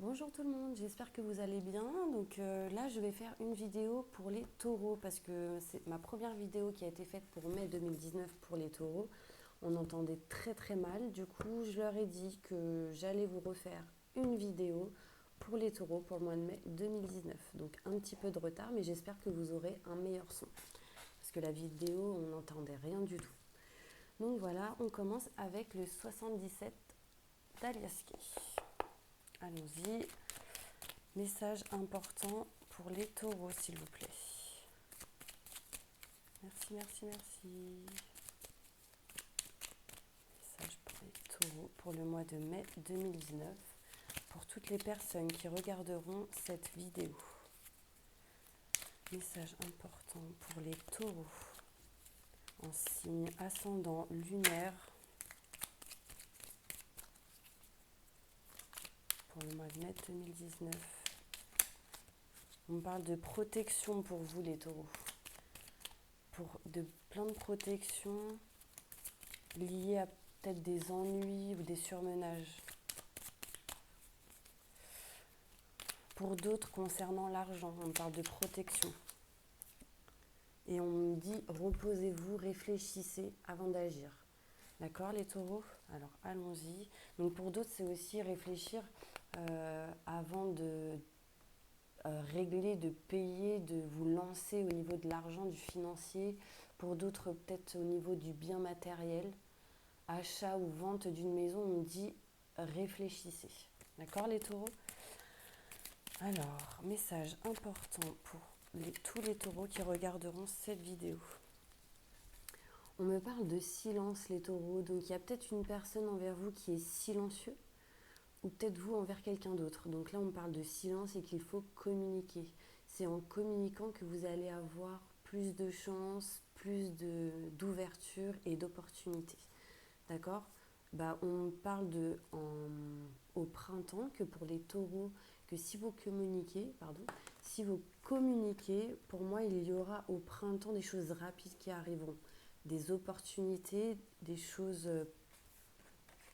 Bonjour tout le monde, j'espère que vous allez bien. Là, je vais faire une vidéo pour les taureaux parce que c'est ma première vidéo qui a été faite pour mai 2019 pour les taureaux. On entendait très très mal. Du coup, je leur ai dit que j'allais vous refaire une vidéo pour les taureaux pour le mois de mai 2019. Donc un petit peu de retard, mais j'espère que vous aurez un meilleur son. Parce que la vidéo, on n'entendait rien du tout. Donc voilà, on commence avec le 77 d'Aliaské. Allons-y. Message important pour les taureaux, s'il vous plaît. Merci, merci, merci. Message pour les taureaux pour le mois de mai 2019. Pour toutes les personnes qui regarderont cette vidéo. Message important pour les taureaux en signe ascendant lunaire pour le mois de mai 2019. On parle de protection pour vous les taureaux. De plein de protections liées à peut-être des ennuis ou des surmenages. Pour d'autres, concernant l'argent, on parle de protection. Et on me dit, reposez-vous, réfléchissez avant d'agir. D'accord, les taureaux? Alors, allons-y. Donc, pour d'autres, c'est aussi réfléchir avant de régler, de payer, de vous lancer au niveau de l'argent, du financier. Pour d'autres, peut-être au niveau du bien matériel. Achat ou vente d'une maison, on me dit, réfléchissez. D'accord, les taureaux? Alors, message important pour tous les taureaux qui regarderont cette vidéo. On me parle de silence, les taureaux. Donc, il y a peut-être une personne envers vous qui est silencieux ou peut-être vous envers quelqu'un d'autre. Donc là, on parle de silence et qu'il faut communiquer. C'est en communiquant que vous allez avoir plus de chance, d'ouverture et d'opportunités. D'accord? On parle au printemps que pour les taureaux, que si vous communiquez, pour moi, il y aura au printemps des choses rapides qui arriveront. Des opportunités, des choses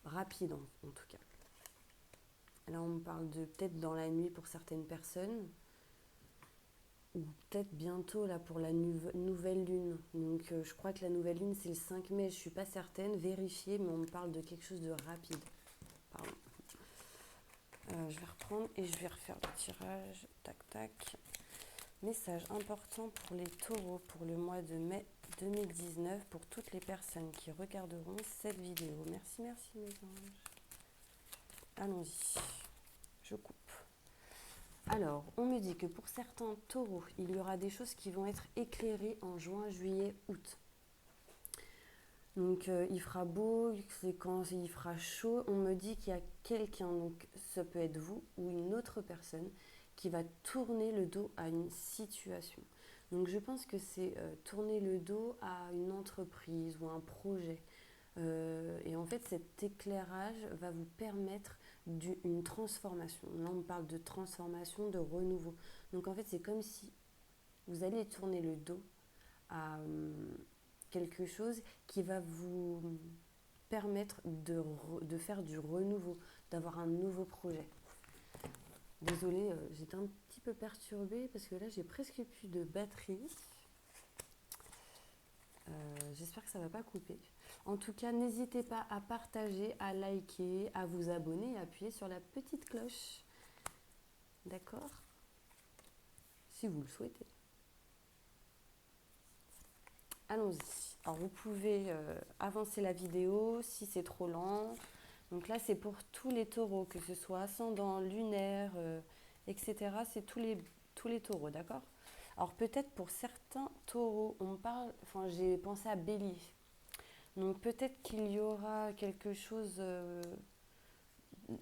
rapides en tout cas. Là, on parle de peut-être dans la nuit pour certaines personnes, ou peut-être bientôt là pour la nouvelle lune. Donc je crois que la nouvelle lune c'est le 5 mai, je ne suis pas certaine, vérifiez, mais on me parle de quelque chose de rapide. Pardon. Je vais reprendre et je vais refaire le tirage. Tac, tac. Message important pour les taureaux pour le mois de mai 2019 pour toutes les personnes qui regarderont cette vidéo. Merci, merci mes anges. Allons-y. Je coupe. Alors, on me dit que pour certains taureaux, il y aura des choses qui vont être éclairées en juin, juillet, août. Donc, il fera beau, c'est quand il fera chaud. On me dit qu'il y a quelqu'un, donc ça peut être vous ou une autre personne, qui va tourner le dos à une situation. Donc, je pense que c'est tourner le dos à une entreprise ou un projet. Et en fait, cet éclairage va vous permettre une transformation. Là, on parle de transformation, de renouveau. Donc, en fait, c'est comme si vous allez tourner le dos à quelque chose qui va vous permettre de faire du renouveau, d'avoir un nouveau projet. Désolée, j'étais un petit peu perturbée parce que là, j'ai presque plus de batterie. J'espère que ça ne va pas couper. En tout cas, n'hésitez pas à partager, à liker, à vous abonner et à appuyer sur la petite cloche. D'accord? Si vous le souhaitez. Allons-y. Alors, vous pouvez avancer la vidéo si c'est trop lent. Donc là, c'est pour tous les taureaux, que ce soit ascendant, lunaire, etc. C'est tous les taureaux, d'accord? Alors peut-être pour certains taureaux, j'ai pensé à bélier. Donc peut-être qu'il y aura quelque chose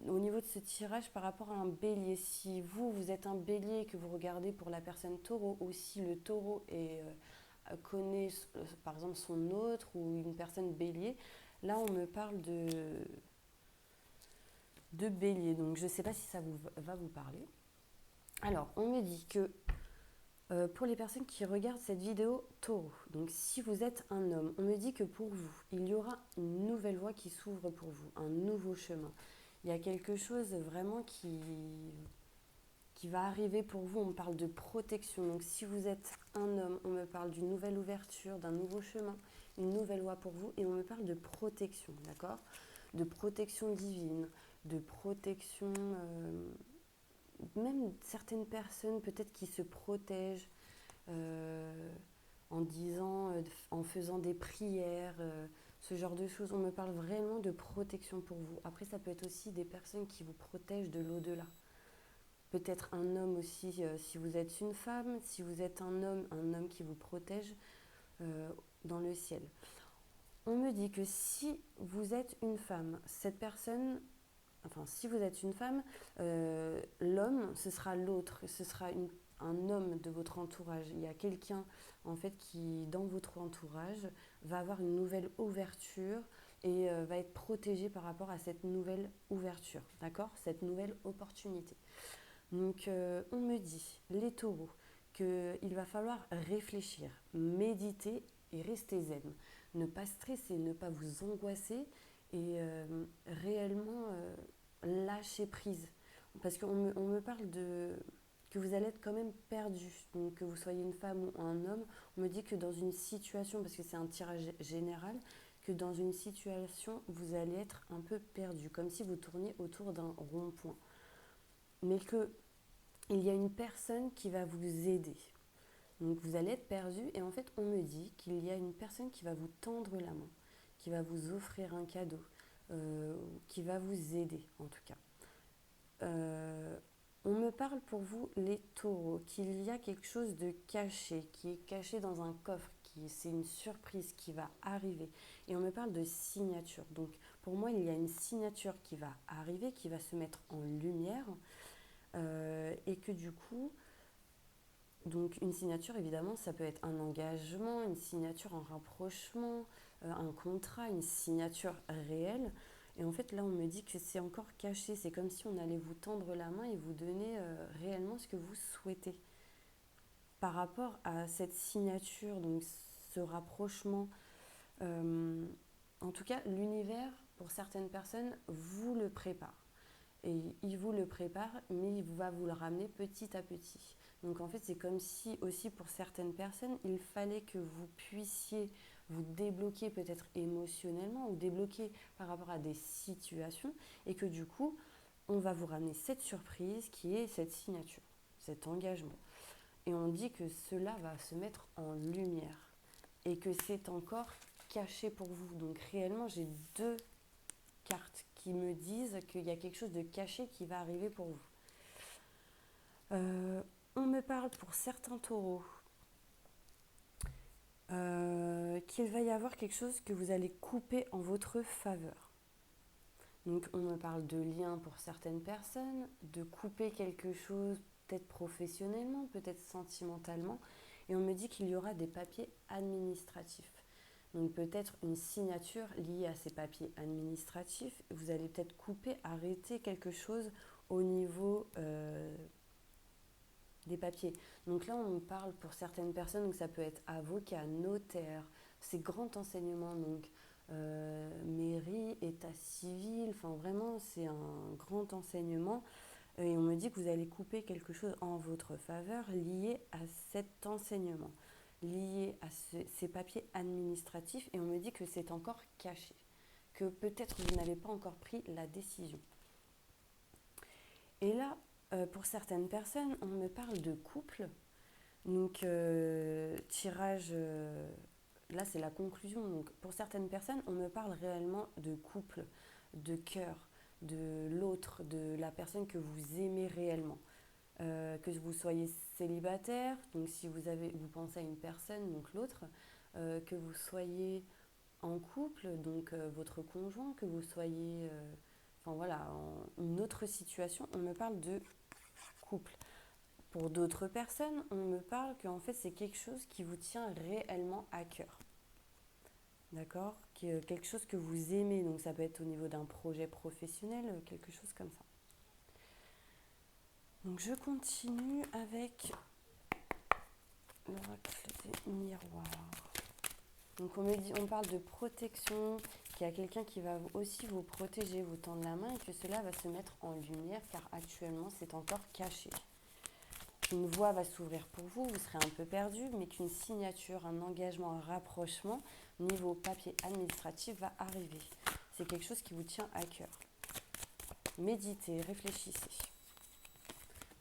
au niveau de ce tirage par rapport à un bélier. Si vous êtes un bélier et que vous regardez pour la personne taureau, ou si le taureau connaît par exemple son autre ou une personne bélier, là on me parle de bélier. Donc je ne sais pas si ça va vous parler. Alors on me dit que pour les personnes qui regardent cette vidéo taureau, donc si vous êtes un homme, on me dit que pour vous, il y aura une nouvelle voie qui s'ouvre pour vous, un nouveau chemin. Il y a quelque chose vraiment qui va arriver pour vous. On me parle de protection. Donc si vous êtes un homme, on me parle d'une nouvelle ouverture, d'un nouveau chemin, une nouvelle voie pour vous. Et on me parle de protection, d'accord? De protection divine, de protection... même certaines personnes peut-être qui se protègent en disant, en faisant des prières, ce genre de choses. On me parle vraiment de protection pour vous. Après, ça peut être aussi des personnes qui vous protègent de l'au-delà. Peut-être un homme aussi, si vous êtes une femme, si vous êtes un homme qui vous protège euh, dans le ciel. On me dit que si vous êtes une femme, cette personne, enfin si vous êtes une femme, l'homme, ce sera l'autre, ce sera un homme de votre entourage. Il y a quelqu'un en fait qui, dans votre entourage, va avoir une nouvelle ouverture et va être protégé par rapport à cette nouvelle ouverture, d'accord? Cette nouvelle opportunité. Donc on me dit, les taureaux, qu'il va falloir réfléchir, méditer et rester zen. Ne pas stresser, ne pas vous angoisser et réellement lâcher prise. Parce on me parle de que vous allez être quand même perdu. Donc que vous soyez une femme ou un homme, on me dit que dans une situation, parce que c'est un tirage général, que dans une situation, vous allez être un peu perdu, comme si vous tourniez autour d'un rond-point. Mais que il y a une personne qui va vous aider. Donc vous allez être perdu et en fait on me dit qu'il y a une personne qui va vous tendre la main, qui va vous offrir un cadeau, qui va vous aider en tout cas. On me parle pour vous les taureaux, qu'il y a quelque chose de caché, qui est caché dans un coffre, c'est une surprise qui va arriver. Et on me parle de signature. Donc pour moi il y a une signature qui va arriver, qui va se mettre en lumière. Et que du coup, donc une signature évidemment, ça peut être un engagement, une signature en rapprochement, un contrat, une signature réelle. Et en fait là on me dit que c'est encore caché, c'est comme si on allait vous tendre la main et vous donner réellement ce que vous souhaitez. Par rapport à cette signature, donc ce rapprochement, en tout cas l'univers pour certaines personnes vous le prépare. Et il vous le prépare, mais il va vous le ramener petit à petit. Donc en fait, c'est comme si aussi pour certaines personnes, il fallait que vous puissiez vous débloquer peut-être émotionnellement ou débloquer par rapport à des situations et que du coup, on va vous ramener cette surprise qui est cette signature, cet engagement. Et on dit que cela va se mettre en lumière et que c'est encore caché pour vous. Donc réellement, j'ai deux cartes qui me disent qu'il y a quelque chose de caché qui va arriver pour vous. On me parle pour certains taureaux qu'il va y avoir quelque chose que vous allez couper en votre faveur. Donc on me parle de lien pour certaines personnes, de couper quelque chose peut-être professionnellement, peut-être sentimentalement, et on me dit qu'il y aura des papiers administratifs. Donc peut-être une signature liée à ces papiers administratifs. Vous allez peut-être couper, arrêter quelque chose au niveau des papiers. Donc là, on parle pour certaines personnes, donc ça peut être avocat, notaire, c'est grand enseignement, donc mairie, état civil, enfin vraiment c'est un grand enseignement. Et on me dit que vous allez couper quelque chose en votre faveur lié à cet enseignement, lié à ces papiers administratifs, et on me dit que c'est encore caché, que peut-être vous n'avez pas encore pris la décision. Et là, pour certaines personnes, on me parle de couple. Donc, tirage, là c'est la conclusion. Donc, pour certaines personnes, on me parle réellement de couple, de cœur, de l'autre, de la personne que vous aimez réellement. Que vous soyez célibataire, donc si vous pensez à une personne, donc l'autre, que vous soyez en couple, donc votre conjoint, que vous soyez, enfin voilà, en une autre situation, on me parle de couple. Pour d'autres personnes, on me parle qu'en fait c'est quelque chose qui vous tient réellement à cœur. D'accord? Quelque chose que vous aimez, donc ça peut être au niveau d'un projet professionnel, quelque chose comme ça. Donc je continue avec l'oracle des miroirs. Donc on parle de protection, qu'il y a quelqu'un qui va aussi vous protéger, vous tendre la main et que cela va se mettre en lumière car actuellement c'est encore caché. Une voie va s'ouvrir pour vous, vous serez un peu perdu, mais qu'une signature, un engagement, un rapprochement niveau papier administratif va arriver. C'est quelque chose qui vous tient à cœur. Méditez, réfléchissez.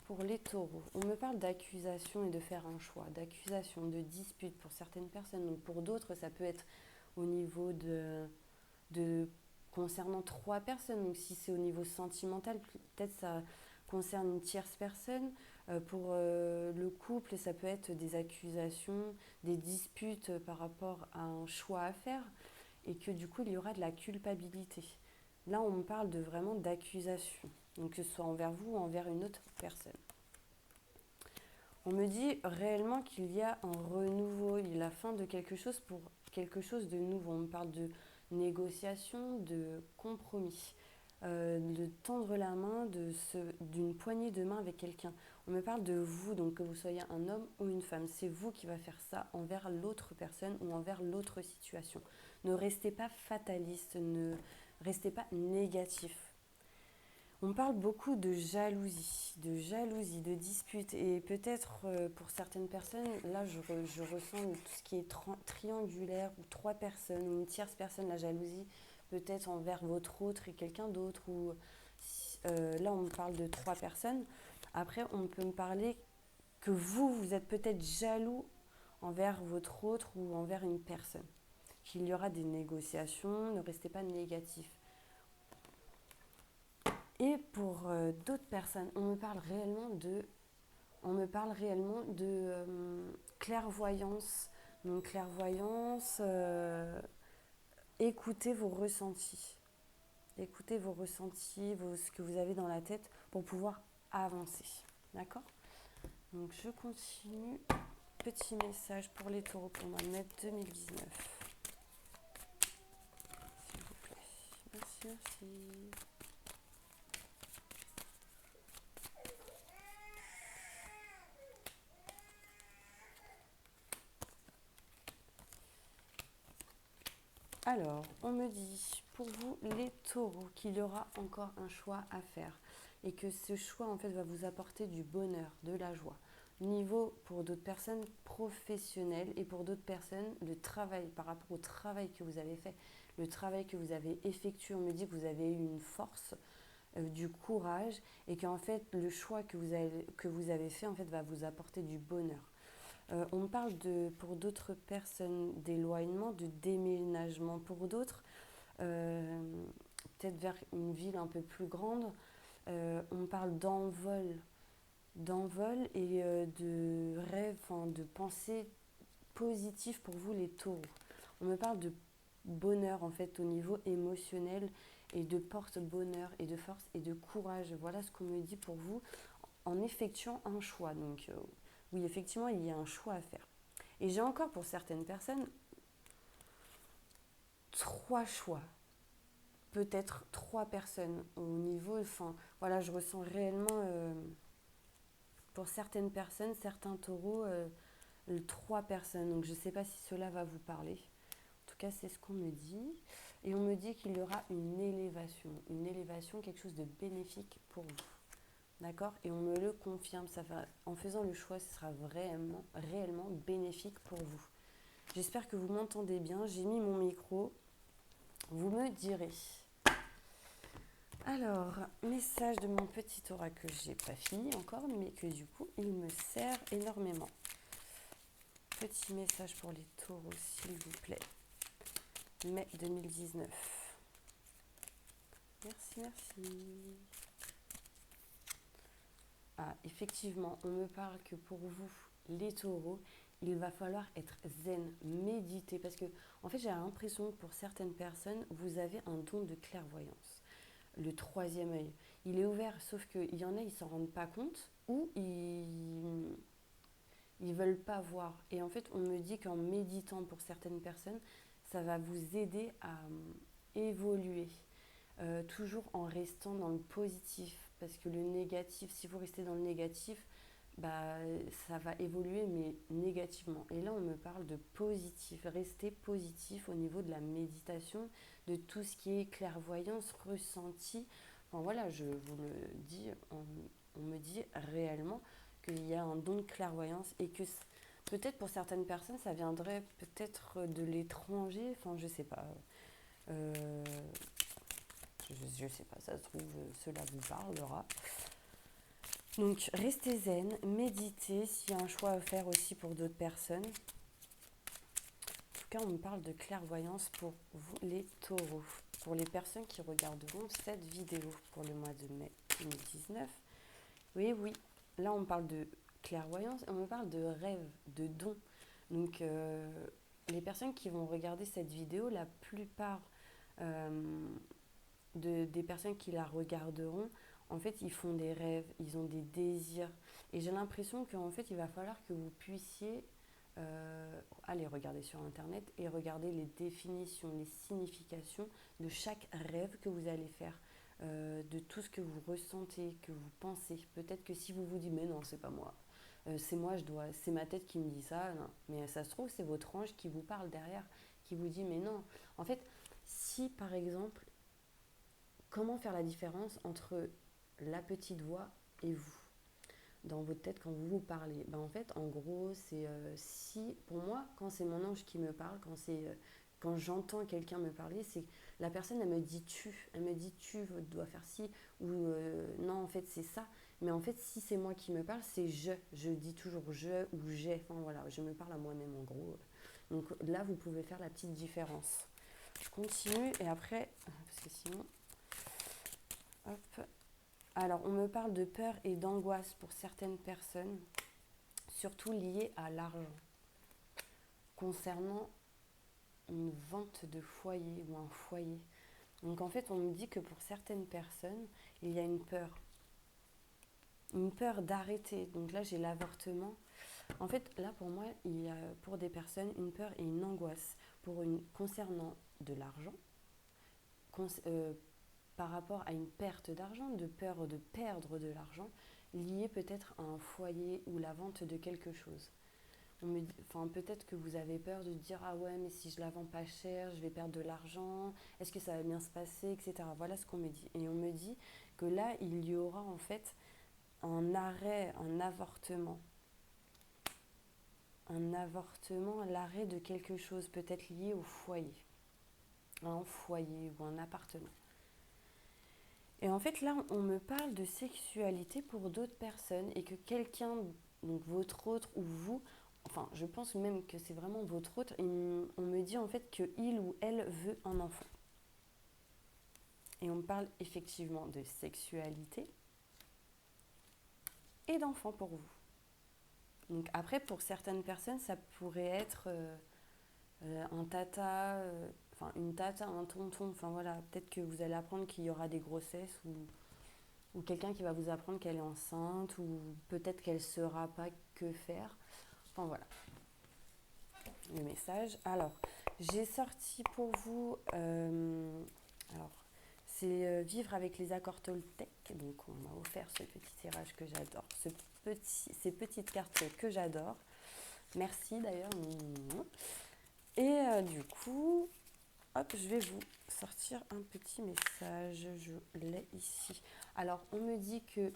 Pour les taureaux, on me parle d'accusation et de faire un choix, d'accusation, de dispute pour certaines personnes. Donc pour d'autres, ça peut être au niveau de concernant 3 personnes. Donc si c'est au niveau sentimental, peut-être ça concerne une tierce personne. Pour le couple, ça peut être des accusations, des disputes par rapport à un choix à faire et que du coup, il y aura de la culpabilité. Là, on me parle de vraiment d'accusation, donc que ce soit envers vous ou envers une autre personne. On me dit réellement qu'il y a un renouveau, il y a la fin de quelque chose pour quelque chose de nouveau. On me parle de négociation, de compromis, de tendre la main, d'une poignée de main avec quelqu'un. On me parle de vous, donc que vous soyez un homme ou une femme. C'est vous qui va faire ça envers l'autre personne ou envers l'autre situation. Ne restez pas fataliste, ne restez pas négatif. On parle beaucoup de jalousie, de dispute. Et peut-être pour certaines personnes, là je ressens tout ce qui est triangulaire ou 3 personnes ou une tierce personne, la jalousie peut-être envers votre autre et quelqu'un d'autre. Ou là on me parle de 3 personnes. Après on peut me parler que vous êtes peut-être jaloux envers votre autre ou envers une personne. Qu'il y aura des négociations, ne restez pas négatif. Et pour d'autres personnes, on me parle réellement de clairvoyance. Donc clairvoyance, écoutez vos ressentis. Écoutez vos ressentis, ce que vous avez dans la tête pour pouvoir avancer. D'accord ? Donc je continue. Petit message pour les taureaux pour ma mai 2019. S'il vous plaît. Merci. Alors, on me dit, pour vous, les taureaux, qu'il y aura encore un choix à faire et que ce choix, en fait, va vous apporter du bonheur, de la joie. Niveau, pour d'autres personnes, professionnel et pour d'autres personnes, le travail, par rapport au travail que vous avez fait, le travail que vous avez effectué, on me dit que vous avez eu une force, du courage et qu'en fait, le choix que vous avez fait, en fait, va vous apporter du bonheur. On me parle pour d'autres personnes d'éloignement, de déménagement pour d'autres, peut-être vers une ville un peu plus grande. On me parle d'envol et de rêve, de pensée positive pour vous les taureaux. On me parle de bonheur en fait au niveau émotionnel et de porte-bonheur et de force et de courage. Voilà ce qu'on me dit pour vous en effectuant un choix. Donc oui, effectivement, il y a un choix à faire. Et j'ai encore pour certaines personnes 3 choix. Peut-être 3 personnes au niveau. Voilà, je ressens réellement pour certaines personnes, certains taureaux, 3 personnes. Donc je ne sais pas si cela va vous parler. En tout cas, c'est ce qu'on me dit. Et on me dit qu'il y aura une élévation, quelque chose de bénéfique pour vous. D'accord ? Et on me le confirme, en faisant le choix, ce sera réellement bénéfique pour vous. J'espère que vous m'entendez bien. J'ai mis mon micro. Vous me direz. Alors, message de mon petit oracle que je n'ai pas fini encore, mais que du coup, il me sert énormément. Petit message pour les taureaux, s'il vous plaît. Mai 2019. Merci. Ah, effectivement, on me parle que pour vous, les taureaux, il va falloir être zen, méditer. Parce que, en fait, j'ai l'impression que pour certaines personnes, vous avez un don de clairvoyance. Le 3e œil, il est ouvert, sauf qu'il y en a, ils ne s'en rendent pas compte ou ils veulent pas voir. Et en fait, on me dit qu'en méditant pour certaines personnes, ça va vous aider à évoluer. Toujours en restant dans le positif. Parce que le négatif, si vous restez dans le négatif, bah, ça va évoluer, mais négativement. Et là, on me parle de positif, rester positif au niveau de la méditation, de tout ce qui est clairvoyance, ressenti. Enfin voilà, je vous le dis, on me dit réellement qu'il y a un don de clairvoyance et que peut-être pour certaines personnes, ça viendrait peut-être de l'étranger, enfin je sais pas. Euh, je sais pas, ça se trouve, cela vous parlera. Donc, restez zen, méditez s'il y a un choix à faire aussi pour d'autres personnes. En tout cas, on me parle de clairvoyance pour vous, les taureaux. Pour les personnes qui regarderont cette vidéo pour le mois de mai 2019. Oui, oui, là, on me parle de clairvoyance, on me parle de rêve, de don. Donc, les personnes qui vont regarder cette vidéo, la plupart des personnes qui la regarderont, en fait, ils font des rêves, ils ont des désirs. Et j'ai l'impression qu'en fait, il va falloir que vous puissiez aller regarder sur Internet et regarder les définitions, les significations de chaque rêve que vous allez faire, de tout ce que vous ressentez, que vous pensez. Peut-être que si vous vous dites, mais non, c'est pas moi, c'est moi, c'est ma tête qui me dit ça, non. Mais ça se trouve, c'est votre ange qui vous parle derrière, qui vous dit, mais non. En fait, si par exemple, comment faire la différence entre la petite voix et vous dans votre tête quand vous vous parlez? Ben en fait, en gros, c'est si, pour moi, quand c'est mon ange qui me parle, quand j'entends quelqu'un me parler, c'est la personne, elle me dit tu dois faire ci, ou non, en fait, c'est ça. Mais en fait, si c'est moi qui me parle, c'est je dis toujours je ou j'ai, enfin voilà, je me parle à moi-même en gros. Donc là, vous pouvez faire la petite différence. Je continue et après, parce que sinon, hop. Alors, on me parle de peur et d'angoisse pour certaines personnes, surtout liées à l'argent, concernant une vente de foyer ou un foyer. Donc, en fait, on me dit que pour certaines personnes, il y a une peur d'arrêter. Donc là, j'ai l'avortement. En fait, là, pour moi, il y a pour des personnes une peur et une angoisse concernant de l'argent, cons- euh, par rapport à une perte d'argent, de peur de perdre de l'argent, lié peut-être à un foyer ou la vente de quelque chose. Enfin, peut-être que vous avez peur de dire ah ouais mais si je la vends pas cher, je vais perdre de l'argent, est-ce que ça va bien se passer, etc. Voilà ce qu'on me dit. Et on me dit que là, il y aura en fait un arrêt, un avortement, l'arrêt de quelque chose peut-être lié au foyer, un foyer ou un appartement. Et en fait, là, on me parle de sexualité pour d'autres personnes et que quelqu'un, donc votre autre ou vous, enfin, je pense même que c'est vraiment votre autre, on me dit en fait qu'il ou elle veut un enfant. Et on me parle effectivement de sexualité et d'enfant pour vous. Donc après, pour certaines personnes, ça pourrait être un tata, enfin une tata, un tonton, enfin voilà, peut-être que vous allez apprendre qu'il y aura des grossesses ou quelqu'un qui va vous apprendre qu'elle est enceinte, ou peut-être qu'elle ne saura pas que faire. Enfin voilà, le message. Alors, j'ai sorti pour vous, alors, c'est Vivre avec les accords Toltec. Donc, on m'a offert ce petit tirage que j'adore, ces petites cartes que j'adore. Merci d'ailleurs. Et du coup, hop, je vais vous sortir un petit message. Je l'ai ici. Alors, on me dit que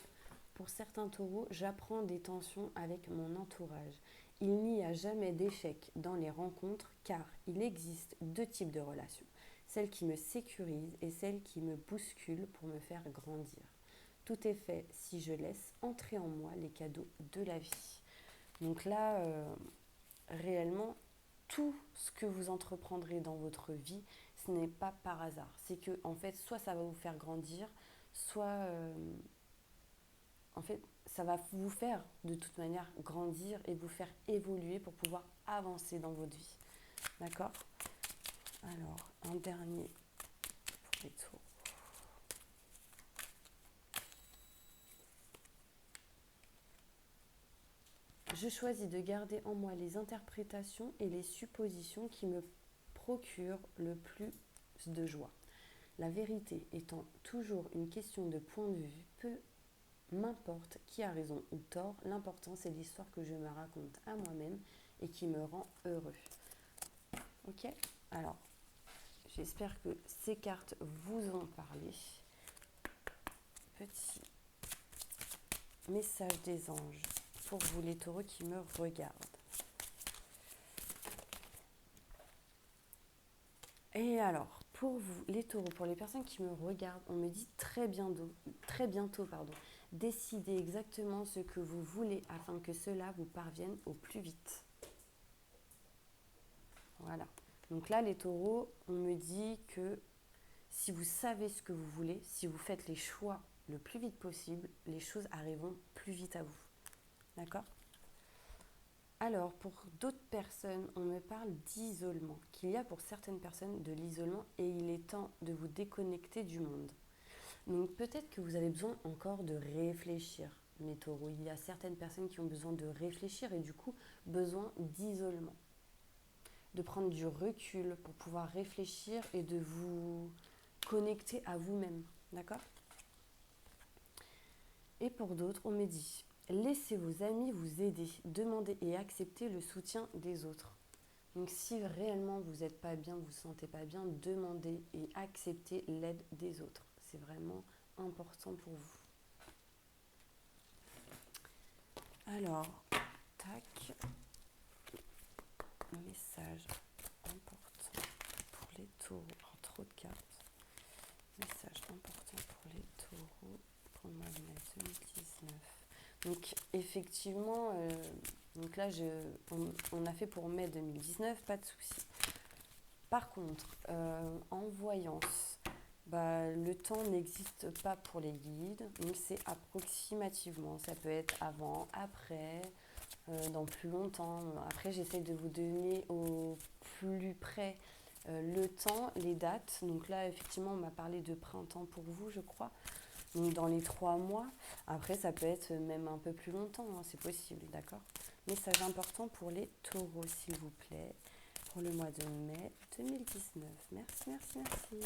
pour certains taureaux, j'apprends des tensions avec mon entourage. Il n'y a jamais d'échec dans les rencontres car il existe deux types de relations. Celle qui me sécurise et celle qui me bouscule pour me faire grandir. Tout est fait si je laisse entrer en moi les cadeaux de la vie. Donc là, réellement, tout ce que vous entreprendrez dans votre vie, ce n'est pas par hasard. C'est que, en fait, soit ça va vous faire grandir, soit, en fait, ça va vous faire, de toute manière, grandir et vous faire évoluer pour pouvoir avancer dans votre vie. D'accord? Alors, un dernier pour les tours. Je choisis de garder en moi les interprétations et les suppositions qui me procurent le plus de joie. La vérité étant toujours une question de point de vue, peu m'importe qui a raison ou tort, l'important c'est l'histoire que je me raconte à moi-même et qui me rend heureux. Ok? Alors, j'espère que ces cartes vous ont parlé. Petit message des anges pour vous les taureaux qui me regardent. Et alors, pour vous, les taureaux, pour les personnes qui me regardent, on me dit très bientôt, décidez exactement ce que vous voulez afin que cela vous parvienne au plus vite. Voilà. Donc là, les taureaux, on me dit que si vous savez ce que vous voulez, si vous faites les choix le plus vite possible, les choses arriveront plus vite à vous. D'accord ? Alors, pour d'autres personnes, on me parle d'isolement, qu'il y a pour certaines personnes de l'isolement et il est temps de vous déconnecter du monde. Donc peut-être que vous avez besoin encore de réfléchir, mes taureaux. Il y a certaines personnes qui ont besoin de réfléchir et du coup besoin d'isolement. De prendre du recul pour pouvoir réfléchir et de vous connecter à vous-même. D'accord ? Et pour d'autres, on me dit, laissez vos amis vous aider, demandez et acceptez le soutien des autres. Donc si réellement vous n'êtes pas bien, vous ne vous sentez pas bien, demandez et acceptez l'aide des autres. C'est vraiment important pour vous. Alors, tac, message important pour les taureaux. Alors, trop de cartes. Message important pour les taureaux pour le mois de mai 2019. Donc effectivement, donc là on a fait pour mai 2019, pas de souci. Par contre, en voyance, le temps n'existe pas pour les guides, donc c'est approximativement. Ça peut être avant, après, dans plus longtemps. Après, j'essaie de vous donner au plus près le temps, les dates. Donc là, effectivement, on m'a parlé de printemps pour vous, je crois. Donc dans les 3 mois. Après, ça peut être même un peu plus longtemps, hein, c'est possible, d'accord ? Message important pour les taureaux, s'il vous plaît, pour le mois de mai 2019. Merci, merci, merci.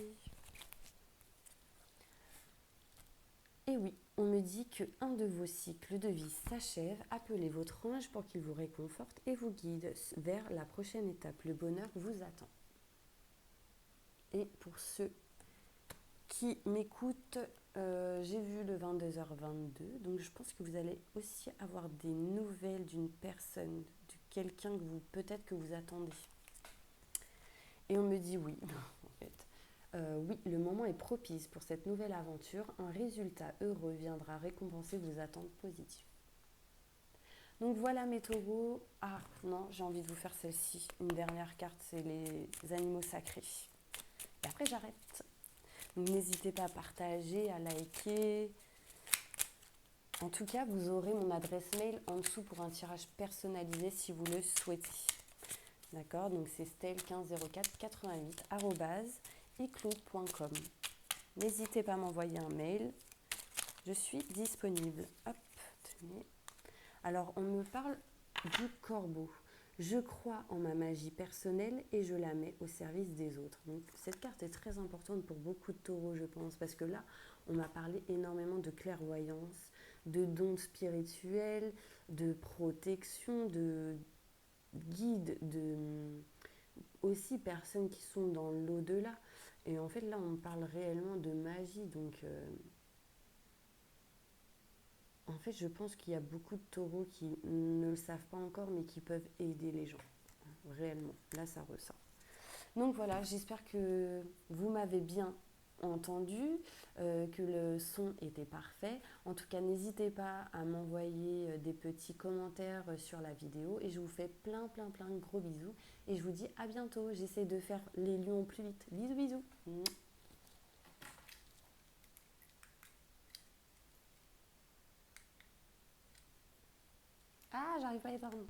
Et oui, on me dit qu'un de vos cycles de vie s'achève. Appelez votre ange pour qu'il vous réconforte et vous guide vers la prochaine étape. Le bonheur vous attend. Et pour ceux qui m'écoutent, j'ai vu le 22h22, donc je pense que vous allez aussi avoir des nouvelles d'une personne, de quelqu'un que peut-être que vous attendez. Et on me dit oui, en fait. Oui, le moment est propice pour cette nouvelle aventure. Un résultat heureux viendra récompenser vos attentes positives. Donc voilà mes taureaux. Ah non, j'ai envie de vous faire celle-ci. Une dernière carte, c'est les animaux sacrés. Et après j'arrête. Donc n'hésitez pas à partager, à liker. En tout cas, vous aurez mon adresse mail en dessous pour un tirage personnalisé si vous le souhaitez. D'accord ? Donc c'est stel150488@icloud.com. N'hésitez pas à m'envoyer un mail. Je suis disponible. Hop, tenez. Alors, on me parle du corbeau. Je crois en ma magie personnelle et je la mets au service des autres. Donc, cette carte est très importante pour beaucoup de taureaux, je pense, parce que là, on m'a parlé énormément de clairvoyance, de dons spirituels, de protection, de guides, de aussi personnes qui sont dans l'au-delà. Et en fait, là, on parle réellement de magie, donc... En fait, je pense qu'il y a beaucoup de taureaux qui ne le savent pas encore, mais qui peuvent aider les gens. Réellement, là, ça ressort. Donc voilà, j'espère que vous m'avez bien entendu, que le son était parfait. En tout cas, n'hésitez pas à m'envoyer des petits commentaires sur la vidéo. Et je vous fais plein de gros bisous. Et je vous dis à bientôt. J'essaie de faire les lions au plus vite. Bisous, bisous. Ah, j'arrive pas à les parler.